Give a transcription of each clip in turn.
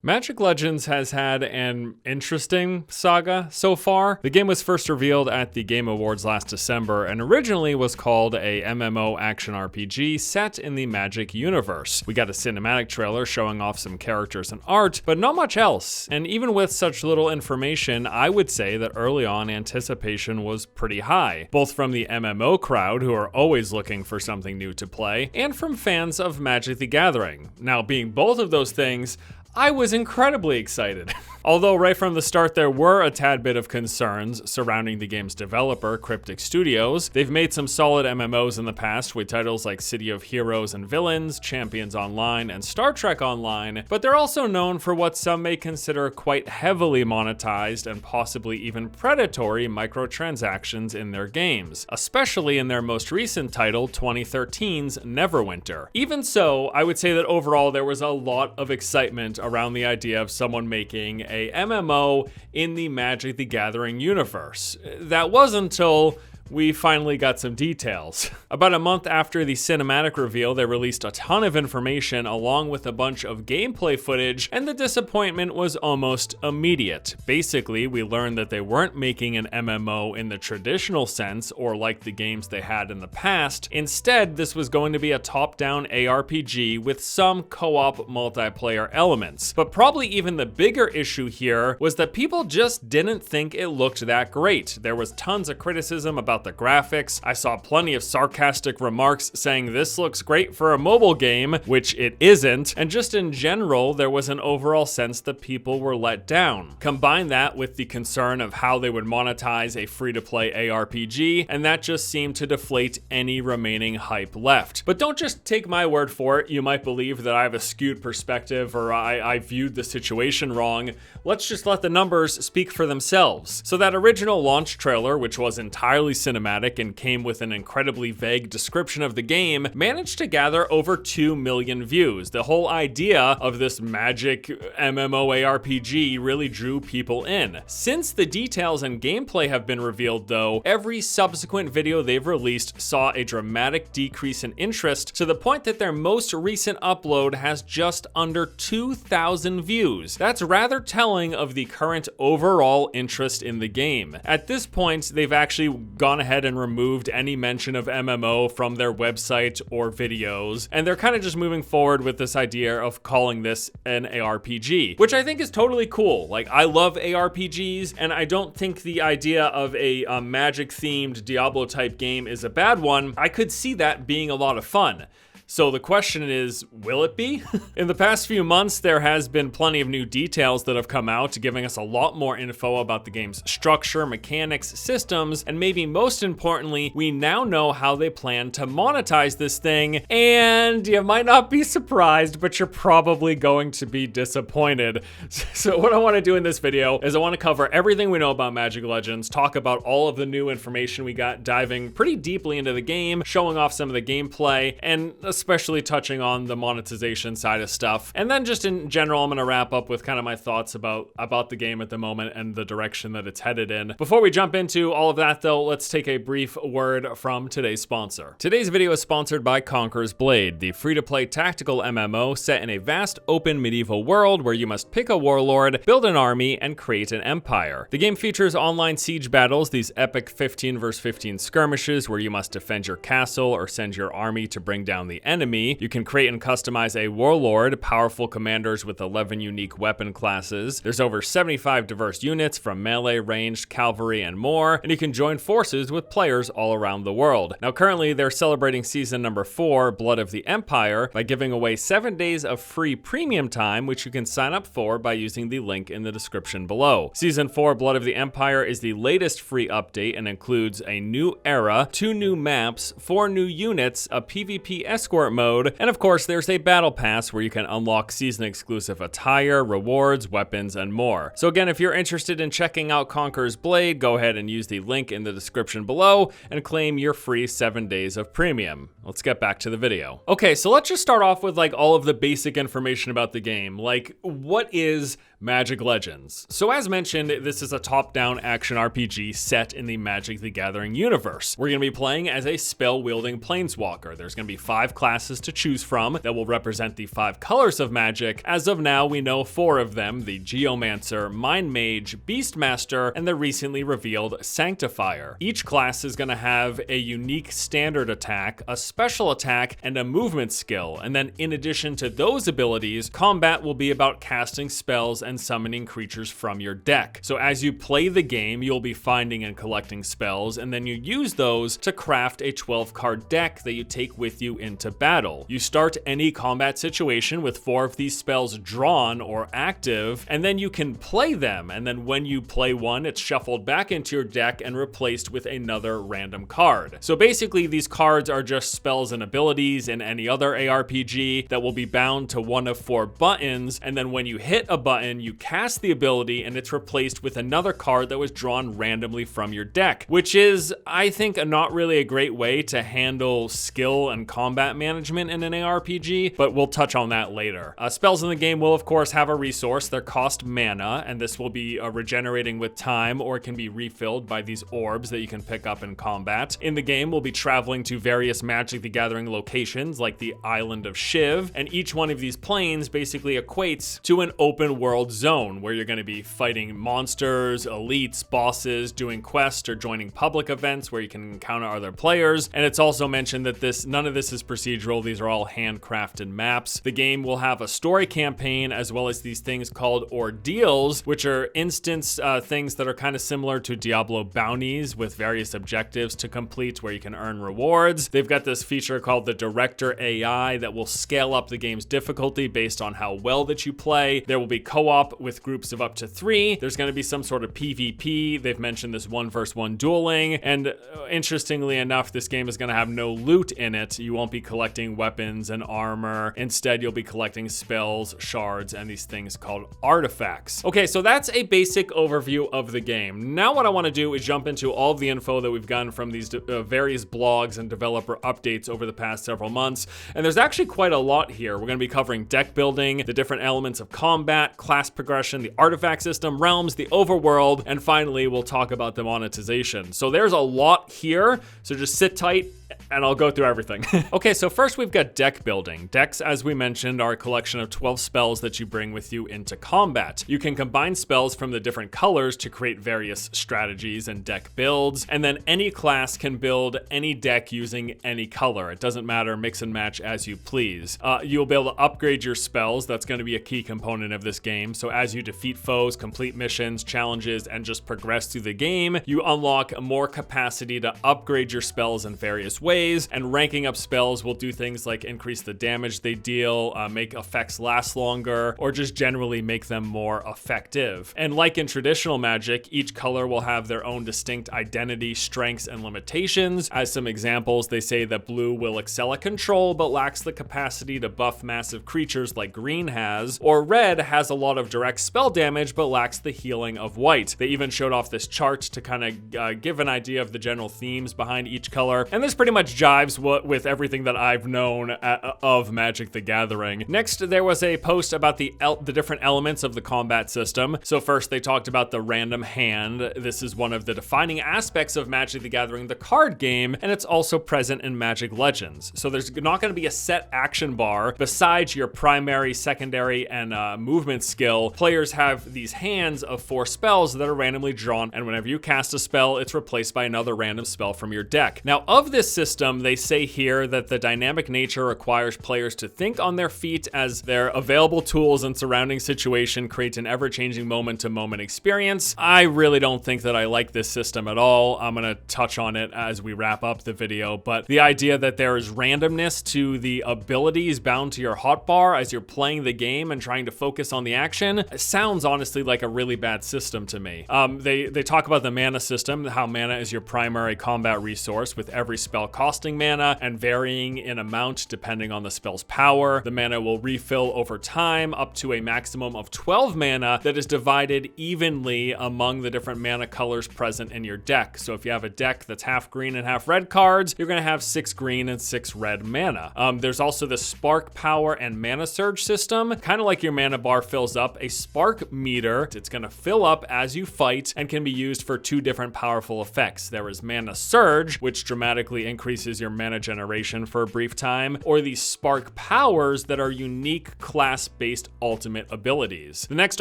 Magic Legends has had an interesting saga so far. The game was first revealed at the Game Awards last December and originally was called a MMO action RPG set in the Magic universe. We got a cinematic trailer showing off some characters and art, but not much else. And even with such little information, I would say that early on anticipation was pretty high, both from the MMO crowd, who are always looking for something new to play, and from fans of Magic the Gathering. Now, being both of those things, I was incredibly excited. Although right from the start there were a tad bit of concerns surrounding the game's developer, Cryptic Studios. They've made some solid MMOs in the past with titles like City of Heroes and Villains, Champions Online, and Star Trek Online, but they're also known for what some may consider quite heavily monetized and possibly even predatory microtransactions in their games, especially in their most recent title, 2013's Neverwinter. Even so, I would say that overall there was a lot of excitement around the idea of someone making a MMO in the Magic the Gathering universe. That wasn't until we finally got some details. About a month after the cinematic reveal, they released a ton of information along with a bunch of gameplay footage, and the disappointment was almost immediate. Basically, we learned that they weren't making an MMO in the traditional sense, or like the games they had in the past. Instead, this was going to be a top-down ARPG with some co-op multiplayer elements. But probably even the bigger issue here was that people just didn't think it looked that great. There was tons of criticism about the graphics. I saw plenty of sarcastic remarks saying this looks great for a mobile game, which it isn't, and just in general, there was an overall sense that people were let down. Combine that with the concern of how they would monetize a free-to-play ARPG, and that just seemed to deflate any remaining hype left. But don't just take my word for it. You might believe that I have a skewed perspective or I viewed the situation wrong. Let's just let the numbers speak for themselves. So that original launch trailer, which was entirely cinematic and came with an incredibly vague description of the game, managed to gather over 2 million views. The whole idea of this Magic MMORPG really drew people in. Since the details and gameplay have been revealed though, every subsequent video they've released saw a dramatic decrease in interest to the point that their most recent upload has just under 2,000 views. That's rather telling of the current overall interest in the game. At this point, they've actually gone ahead and removed any mention of MMO from their website or videos, and they're kind of just moving forward with this idea of calling this an ARPG, which I think is totally cool. Like, I love ARPGs, and I don't think the idea of a Magic-themed Diablo-type game is a bad one. I could see that being a lot of fun. So the question is, will it be? In the past few months, there has been plenty of new details that have come out, giving us a lot more info about the game's structure, mechanics, systems, and maybe most importantly, we now know how they plan to monetize this thing, and you might not be surprised, but you're probably going to be disappointed. So what I want to do in this video is I want to cover everything we know about Magic Legends, talk about all of the new information we got, diving pretty deeply into the game, showing off some of the gameplay, and especially touching on the monetization side of stuff. And then just in general, I'm gonna wrap up with kind of my thoughts about the game at the moment and the direction that it's headed in. Before we jump into all of that though, let's take a brief word from today's sponsor. Today's video is sponsored by Conqueror's Blade, the free-to-play tactical MMO set in a vast open medieval world where you must pick a warlord, build an army, and create an empire. The game features online siege battles, these epic 15 vs 15 skirmishes where you must defend your castle or send your army to bring down the enemy. You can create and customize a warlord, powerful commanders with 11 unique weapon classes. There's over 75 diverse units from melee, ranged, cavalry, and more, and you can join forces with players all around the world. Now currently they're celebrating season number 4, Blood of the Empire, by giving away 7 days of free premium time, which you can sign up for by using the link in the description below. Season 4, Blood of the Empire is the latest free update and includes a new era, 2 new maps, 4 new units, a PvP escort mode, and of course there's a battle pass where you can unlock season exclusive attire, rewards, weapons, and more. So again, if you're interested in checking out Conqueror's Blade, go ahead and use the link in the description below and claim your free 7 days of premium. Let's get back to the video. Okay, so let's just start off with like all of the basic information about the game. Like, what is Magic Legends. So as mentioned, this is a top-down action RPG set in the Magic the Gathering universe. We're going to be playing as a spell-wielding planeswalker. There's going to be 5 classes to choose from that will represent the 5 colors of Magic. As of now, we know 4 of them: the Geomancer, Mind Mage, Beastmaster, and the recently revealed Sanctifier. Each class is going to have a unique standard attack, a special attack, and a movement skill. And then in addition to those abilities, combat will be about casting spells and summoning creatures from your deck. So as you play the game, you'll be finding and collecting spells, and then you use those to craft a 12-card deck that you take with you into battle. You start any combat situation with 4 of these spells drawn or active, and then you can play them, and then when you play one, it's shuffled back into your deck and replaced with another random card. So basically, these cards are just spells and abilities in any other ARPG that will be bound to one of 4 buttons, and then when you hit a button, you cast the ability and it's replaced with another card that was drawn randomly from your deck, which is, I think, not really a great way to handle skill and combat management in an ARPG, but we'll touch on that later. Spells in the game will, of course, have a resource. They cost mana, and this will be regenerating with time, or it can be refilled by these orbs that you can pick up in combat. In the game, we'll be traveling to various Magic the Gathering locations, like the Island of Shiv, and each one of these planes basically equates to an open world zone where you're going to be fighting monsters, elites, bosses, doing quests, or joining public events where you can encounter other players. And it's also mentioned that none of this is procedural. These are all handcrafted maps. The game will have a story campaign as well as these things called ordeals, which are instance things that are kind of similar to Diablo bounties with various objectives to complete where you can earn rewards. They've got this feature called the Director AI that will scale up the game's difficulty based on how well that you play. There will be co-op with groups of up to 3. There's going to be some sort of PvP. They've mentioned this 1v1 dueling, and interestingly enough, this game is going to have no loot in it. You won't be collecting weapons and armor. Instead, you'll be collecting spells, shards, and these things called artifacts. Okay, so that's a basic overview of the game. Now what I want to do is jump into all of the info that we've gotten from these various blogs and developer updates over the past several months, and there's actually quite a lot here. We're going to be covering deck building, the different elements of combat, class progression, the artifact system, realms, the overworld, and finally we'll talk about the monetization. So there's a lot here, so just sit tight and I'll go through everything. Okay, so first we've got deck building. Decks, as we mentioned, are a collection of 12 spells that you bring with you into combat. You can combine spells from the different colors to create various strategies and deck builds, and then any class can build any deck using any color. It doesn't matter, mix and match as you please. You'll be able to upgrade your spells. That's going to be a key component of this game. So as you defeat foes, complete missions, challenges, and just progress through the game, you unlock more capacity to upgrade your spells in various ways, and ranking up spells will do things like increase the damage they deal, make effects last longer, or just generally make them more effective. And like in traditional Magic, each color will have their own distinct identity, strengths, and limitations. As some examples, they say that blue will excel at control but lacks the capacity to buff massive creatures like green has, or red has a lot of direct spell damage but lacks the healing of white. They even showed off this chart to kind of give an idea of the general themes behind each color, and this pretty much jives with everything that I've known of Magic the Gathering. Next, there was a post about the different elements of the combat system. So first, they talked about the random hand. This is one of the defining aspects of Magic the Gathering, the card game, and it's also present in Magic Legends. So there's not going to be a set action bar besides your primary, secondary, and movement skill. Players have these hands of 4 spells that are randomly drawn, and whenever you cast a spell, it's replaced by another random spell from your deck. Now, of this system, they say here that the dynamic nature requires players to think on their feet as their available tools and surrounding situation create an ever-changing moment-to-moment experience. I really don't think that I like this system at all. I'm gonna touch on it as we wrap up the video, but the idea that there is randomness to the abilities bound to your hotbar as you're playing the game and trying to focus on the action sounds honestly like a really bad system to me. They talk about the mana system, how mana is your primary combat resource with every spell cost costing mana and varying in amount depending on the spell's power. The mana will refill over time up to a maximum of 12 mana that is divided evenly among the different mana colors present in your deck. So if you have a deck that's half green and half red cards, you're going to have 6 green and 6 red mana. There's also the spark power and mana surge system. Kind of like your mana bar fills up, a spark meter, it's going to fill up as you fight and can be used for 2 different powerful effects. There is mana surge, which dramatically increases your mana generation for a brief time, or the spark powers that are unique class-based ultimate abilities. The next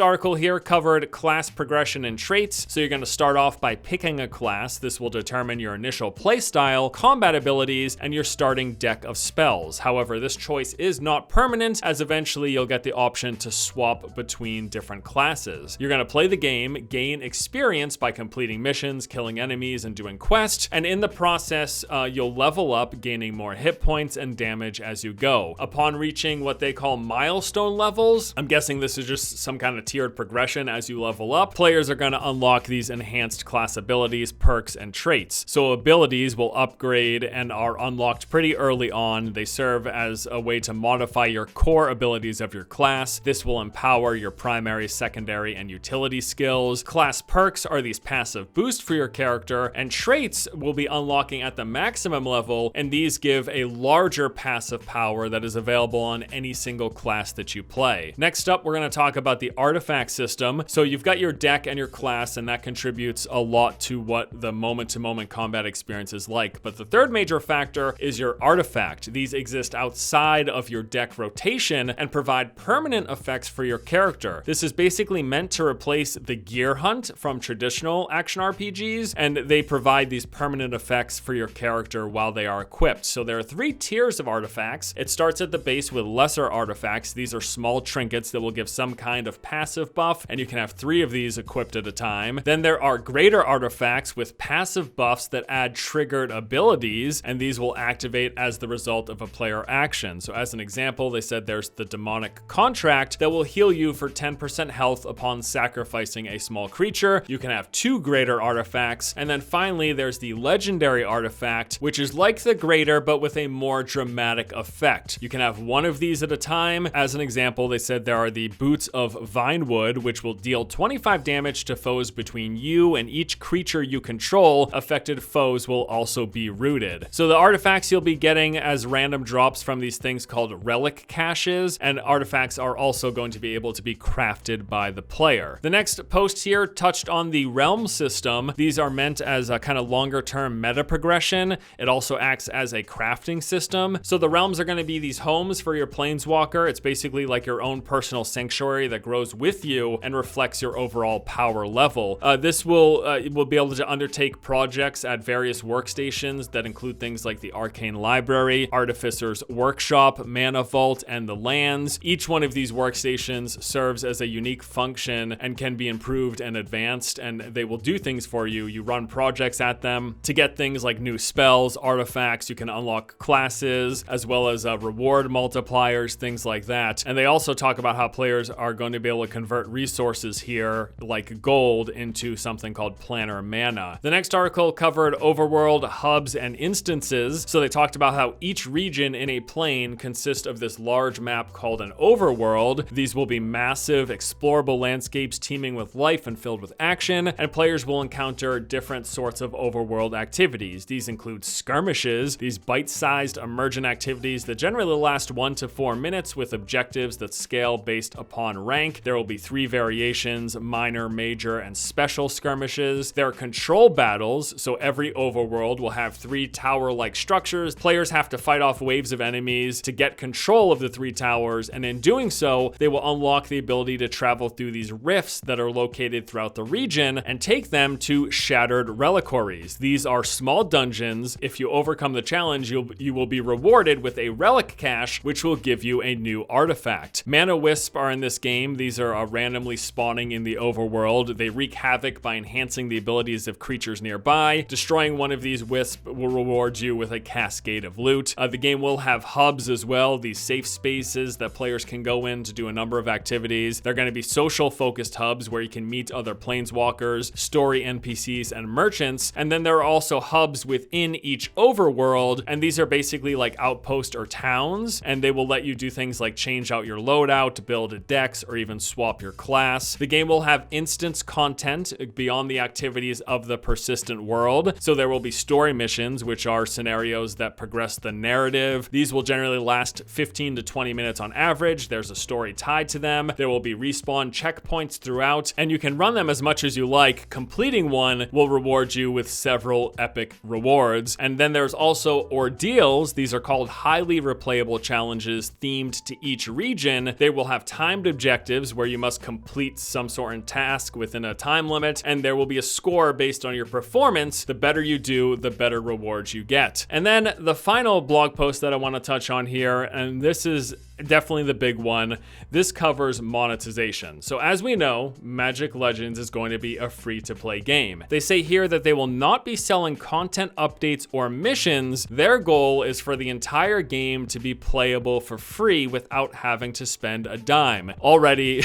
article here covered class progression and traits. So you're going to start off by picking a class. This will determine your initial playstyle, combat abilities, and your starting deck of spells. However, this choice is not permanent, as eventually you'll get the option to swap between different classes. You're going to play the game, gain experience by completing missions, killing enemies, and doing quests, and in the process, you'll level up, gaining more hit points and damage as you go. Upon reaching what they call milestone levels, I'm guessing this is just some kind of tiered progression as you level up, players are going to unlock these enhanced class abilities, perks, and traits. So abilities will upgrade and are unlocked pretty early on. They serve as a way to modify your core abilities of your class. This will empower your primary, secondary, and utility skills. Class perks are these passive boosts for your character, and traits will be unlocking at the maximum level, and these give a larger passive power that is available on any single class that you play. Next up, we're going to talk about the artifact system. So you've got your deck and your class, and that contributes a lot to what the moment-to-moment combat experience is like. But the third major factor is your artifact. These exist outside of your deck rotation and provide permanent effects for your character. This is basically meant to replace the gear hunt from traditional action RPGs, and they provide these permanent effects for your character while they are equipped. So there are 3 tiers of artifacts. It starts at the base with lesser artifacts. These are small trinkets that will give some kind of passive buff, and you can have 3 of these equipped at a time. Then there are greater artifacts with passive buffs that add triggered abilities, and these will activate as the result of a player action. So as an example, they said there's the demonic contract that will heal you for 10% health upon sacrificing a small creature. You can have 2 greater artifacts, and then finally there's the legendary artifact, which is like the greater but with a more dramatic effect. You can have 1 of these at a time. As an example, they said there are the Boots of Vinewood, which will deal 25 damage to foes between you and each creature you control. Affected foes will also be rooted. So the artifacts you'll be getting as random drops from these things called relic caches, and artifacts are also going to be able to be crafted by the player. The next post here touched on the realm system. These are meant as a kind of longer term meta progression. It also acts as a crafting system. So the realms are going to be these homes for your planeswalker. It's basically like your own personal sanctuary that grows with you and reflects your overall power level. This will be able to undertake projects at various workstations that include things like the Arcane Library, Artificer's Workshop, Mana Vault, and the lands. Each one of these workstations serves as a unique function and can be improved and advanced, and they will do things for you. You run projects at them to get things like new spells, artifacts. You can unlock classes, as well as reward multipliers, things like that. And they also talk about how players are going to be able to convert resources here, like gold, into something called planar mana. The next article covered overworld, hubs, and instances. So they talked about how each region in a plane consists of this large map called an overworld. These will be massive, explorable landscapes teeming with life and filled with action, and players will encounter different sorts of overworld activities. These include skirmishes, these bite-sized emergent activities that generally last 1 to 4 minutes with objectives that scale based upon rank. There will be 3 variations: minor, major, and special skirmishes. There are control battles, so every overworld will have 3 tower-like structures. Players have to fight off waves of enemies to get control of the 3 towers, and in doing so, they will unlock the ability to travel through these rifts that are located throughout the region and take them to shattered reliquaries. These are small dungeons. If you overcome the challenge, you will be rewarded with a relic cache, which will give you a new artifact. Mana Wisp are in this game. These are randomly spawning in the overworld. They wreak havoc by enhancing the abilities of creatures nearby. Destroying one of these wisps will reward you with a cascade of loot. The game will have hubs as well, these safe spaces that players can go in to do a number of activities. They're going to be social focused hubs where you can meet other planeswalkers, story NPCs, and merchants. And then there are also hubs within each Overworld, and these are basically like outpost or towns, and they will let you do things like change out your loadout, build a dex, or even swap your class. The game will have instance content beyond the activities of the persistent world, so there will be story missions, which are scenarios that progress the narrative. These will generally last 15 to 20 minutes on average. There's a story tied to them. There will be respawn checkpoints throughout, and you can run them as much as you like. Completing one will reward you with several epic rewards. And then there's also ordeals. These are called highly replayable challenges themed to each region. They will have timed objectives where you must complete some sort of task within a time limit, and there will be a score based on your performance. The better you do, the better rewards you get. And then the final blog post that I want to touch on here, and this is definitely the big one. This covers monetization. So as we know, Magic Legends is going to be a free-to-play game. They say here that they will not be selling content updates or missions. Their goal is for the entire game to be playable for free without having to spend a dime. Already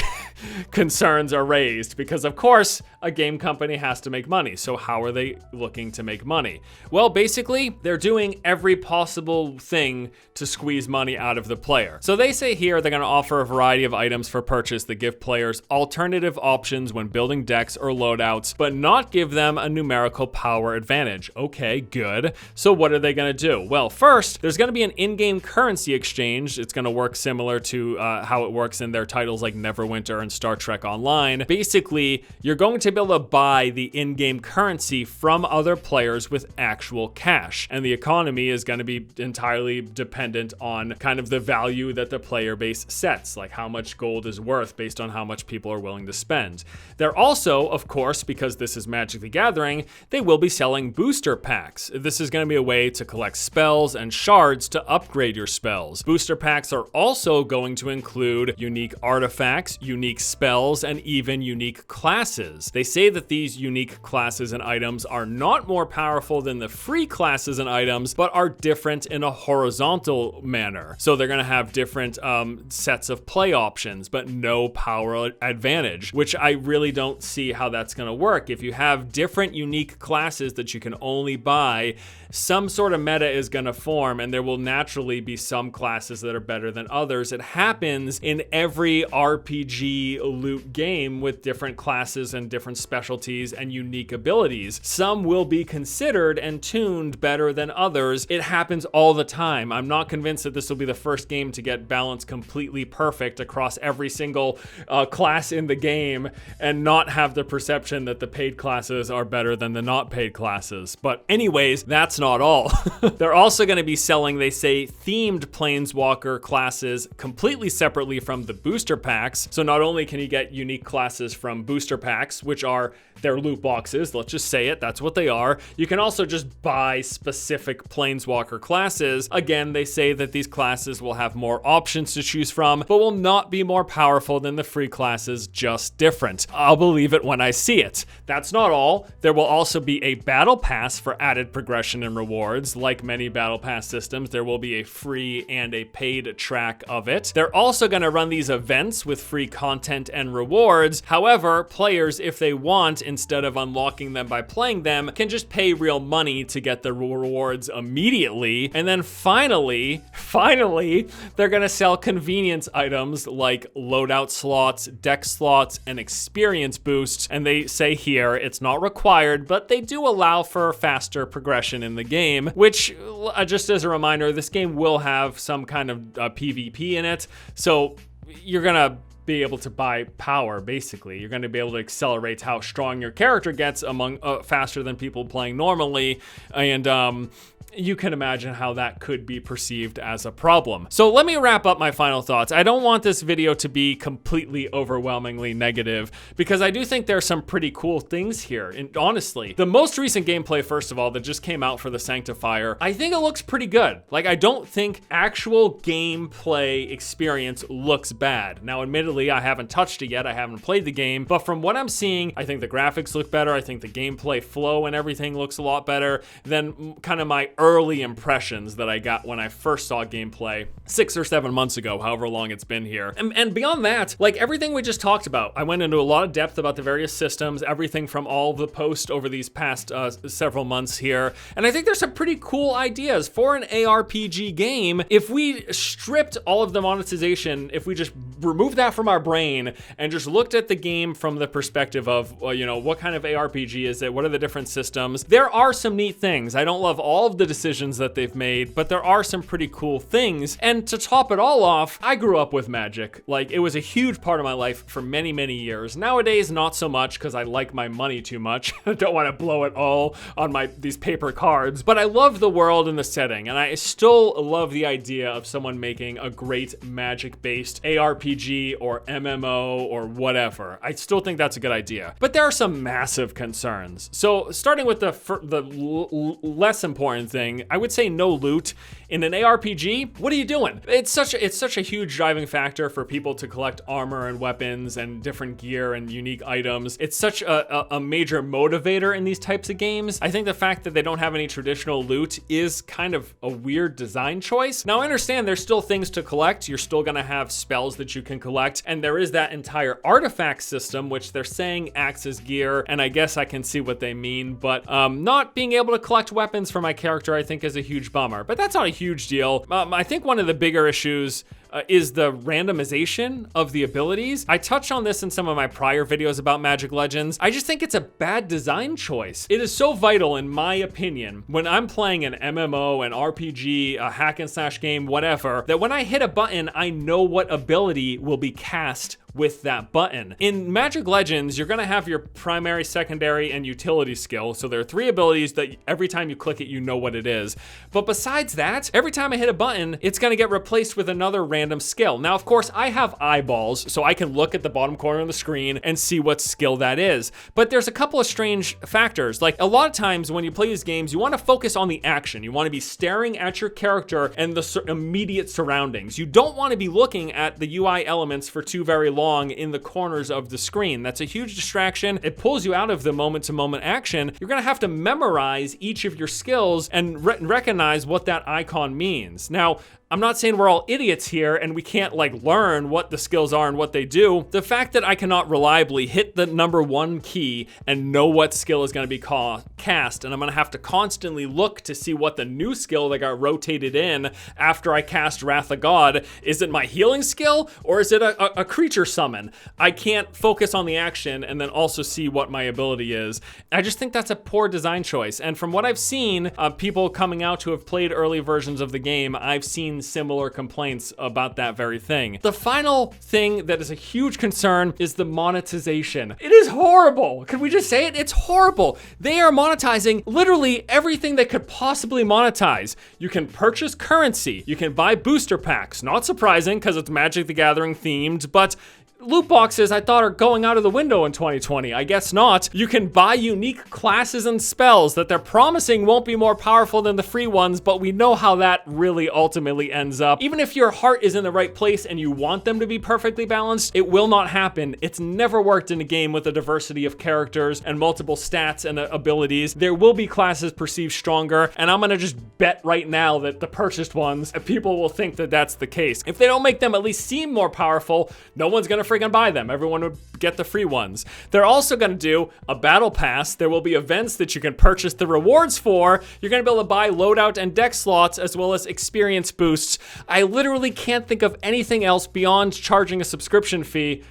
concerns are raised because of course a game company has to make money. So how are they looking to make money? Well, basically they're doing every possible thing to squeeze money out of the player. So they say here they're going to offer a variety of items for purchase that give players alternative options when building decks or loadouts, but not give them a numerical power advantage. Okay, good. So what are they going to do? Well, first, there's going to be an in-game currency exchange. It's going to work similar to how it works in their titles like Neverwinter and Star Trek Online. Basically, you're going to be able to buy the in-game currency from other players with actual cash, and the economy is going to be entirely dependent on kind of the value that the player base sets, like how much gold is worth based on how much people are willing to spend. They're also, of course, because this is Magic the Gathering, they will be selling booster packs. This is going to be a way to collect spells and shards to upgrade your spells. Booster packs are also going to include unique artifacts, unique spells, and even unique classes. They say that these unique classes and items are not more powerful than the free classes and items, but are different in a horizontal manner. So they're going to have different sets of play options, but no power advantage, which I really don't see how that's going to work. If you have different unique classes that you can only buy, some sort of meta is going to form, and there will naturally be some classes that are better than others. It happens in every RPG loot game with different classes and different specialties and unique abilities. Some will be considered and tuned better than others. It happens all the time. I'm not convinced that this will be the first game to get balanced completely perfect across every single class in the game and not have the perception that the paid classes are better than the not paid classes. But anyways, that's not all. They're also going to be selling, they say, themed Planeswalker classes completely separately from the booster packs. So not only can you get unique classes from booster packs, which are their loot boxes, let's just say it, that's what they are. You can also just buy specific Planeswalker classes. Again, they say that these classes will have more options to choose from, but will not be more powerful than the free classes, just different. I'll believe it when I see it. That's not all. There will also be a battle pass for added progression and rewards. Like many battle pass systems, there will be a free and a paid track of it. They're also going to run these events with free content and rewards. However, players, if they want, instead of unlocking them by playing them, can just pay real money to get the rewards immediately. And then finally, they're going to sell convenience items like loadout slots, deck slots, and experience boosts. And they say here it's not required, but they do allow for faster progression in the game, which, just as a reminder, this game will have some kind of PvP in it. So you're going to be able to buy power, basically. You're going to be able to accelerate how strong your character gets among faster than people playing normally. And you can imagine how that could be perceived as a problem. So let me wrap up my final thoughts. I don't want this video to be completely overwhelmingly negative, because I do think there are some pretty cool things here. And honestly, the most recent gameplay, first of all, that just came out for the Sanctifier, I think it looks pretty good. Like, I don't think actual gameplay experience looks bad. Now, admittedly, I haven't touched it yet. I haven't played the game, but from what I'm seeing, I think the graphics look better. I think the gameplay flow and everything looks a lot better than kind of my early impressions that I got when I first saw gameplay 6 or 7 months ago, however long it's been here. And beyond that, like everything we just talked about, I went into a lot of depth about the various systems, everything from all the posts over these past several months here. And I think there's some pretty cool ideas for an ARPG game. If we stripped all of the monetization, if we just removed that from our brain and just looked at the game from the perspective of, you know, what kind of ARPG is it? What are the different systems? There are some neat things. I don't love all of the decisions that they've made, but there are some pretty cool things. And to top it all off, I grew up with Magic. Like, it was a huge part of my life for many, many years. Nowadays, not so much because I like my money too much. I don't want to blow it all on these paper cards, but I love the world and the setting, and I still love the idea of someone making a great Magic-based ARPG or MMO or whatever. I still think that's a good idea. But there are some massive concerns. So starting with the less important thing, I would say no loot. In an ARPG, what are you doing? It's such a huge driving factor for people to collect armor and weapons and different gear and unique items. It's such a major motivator in these types of games. I think the fact that they don't have any traditional loot is kind of a weird design choice. Now, I understand there's still things to collect. You're still gonna have spells that you can collect, and there is that entire artifact system, which they're saying acts as gear, and I guess I can see what they mean, but not being able to collect weapons for my character, I think, is a huge bummer. But that's not a huge deal. I think one of the bigger issues is the randomization of the abilities. I touched on this in some of my prior videos about Magic Legends. I just think it's a bad design choice. It is so vital, in my opinion, when I'm playing an MMO, an RPG, a hack and slash game, whatever, that when I hit a button, I know what ability will be cast with that button. In Magic Legends, you're gonna have your primary, secondary, and utility skill. So there are 3 abilities that every time you click it, you know what it is. But besides that, every time I hit a button, it's gonna get replaced with another random skill. Now, of course, I have eyeballs, so I can look at the bottom corner of the screen and see what skill that is. But there's a couple of strange factors. Like, a lot of times when you play these games, you wanna focus on the action. You wanna be staring at your character and the immediate surroundings. You don't wanna be looking at the UI elements for too very long in the corners of the screen. That's a huge distraction. It pulls you out of the moment-to-moment action. You're gonna have to memorize each of your skills and recognize what that icon means. Now, I'm not saying we're all idiots here and we can't learn what the skills are and what they do. The fact that I cannot reliably hit the number 1 key and know what skill is going to be cast, and I'm going to have to constantly look to see what the new skill that got rotated in after I cast Wrath of God, is it my healing skill or is it a creature summon? I can't focus on the action and then also see what my ability is. I just think that's a poor design choice. And from what I've seen, people coming out who have played early versions of the game, I've seen similar complaints about that very thing. The final thing that is a huge concern is the monetization. It is horrible. Can we just say it? It's horrible. They are monetizing literally everything they could possibly monetize. You can purchase currency. You can buy booster packs. Not surprising because it's Magic the Gathering themed, but loot boxes I thought are going out of the window in 2020. I guess not. You can buy unique classes and spells that they're promising won't be more powerful than the free ones, but we know how that really ultimately ends up. Even if your heart is in the right place and you want them to be perfectly balanced, it will not happen. It's never worked in a game with a diversity of characters and multiple stats and abilities. There will be classes perceived stronger, and I'm gonna just bet right now that the purchased ones, people will think that that's the case. If they don't make them at least seem more powerful, no one's gonna freaking buy them. Everyone would get the free ones. They're also going to do a battle pass. There will be events that you can purchase the rewards for. You're going to be able to buy loadout and deck slots as well as experience boosts. I literally can't think of anything else beyond charging a subscription fee.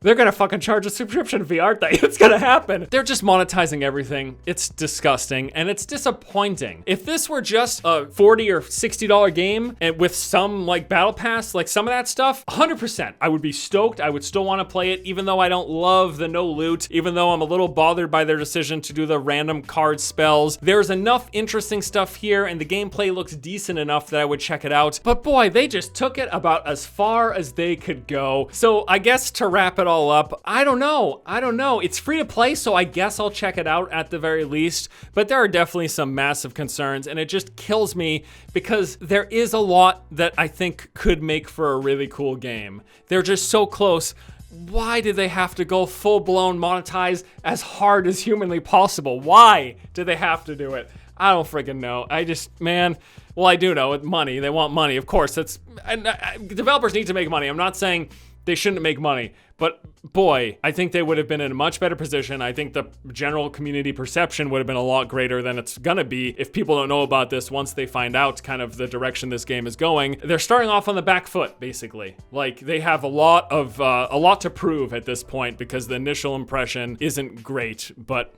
They're gonna fucking charge a subscription fee, aren't they? It's gonna happen. They're just monetizing everything. It's disgusting and it's disappointing. If this were just a $40 or $60 game and with some battle pass, some of that stuff, 100%, I would be stoked. I would still wanna play it, even though I don't love the no loot, even though I'm a little bothered by their decision to do the random card spells. There's enough interesting stuff here and the gameplay looks decent enough that I would check it out. But boy, they just took it about as far as they could go. So I guess to wrap it all up, I don't know. It's free to play, so I guess I'll check it out at the very least, but there are definitely some massive concerns, and it just kills me because there is a lot that I think could make for a really cool game. They're just so close. Why do they have to go full-blown monetize as hard as humanly possible? Why do they have to do it? I don't freaking know. Man, well, I do know, with money, they want money, of course. Developers need to make money. I'm not saying they shouldn't make money, but boy, I think they would have been in a much better position. I think the general community perception would have been a lot greater than it's gonna be if people don't know about this once they find out kind of the direction this game is going. They're starting off on the back foot, basically. Like, they have a lot to prove at this point because the initial impression isn't great, but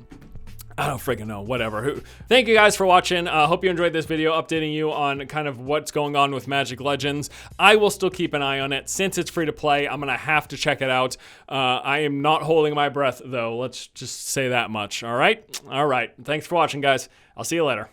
I don't freaking know, whatever. Thank you guys for watching. Hope you enjoyed this video updating you on kind of what's going on with Magic Legends. I will still keep an eye on it. Since it's free to play, I'm gonna have to check it out. I am not holding my breath though. Let's just say that much, all right? All right, thanks for watching, guys. I'll see you later.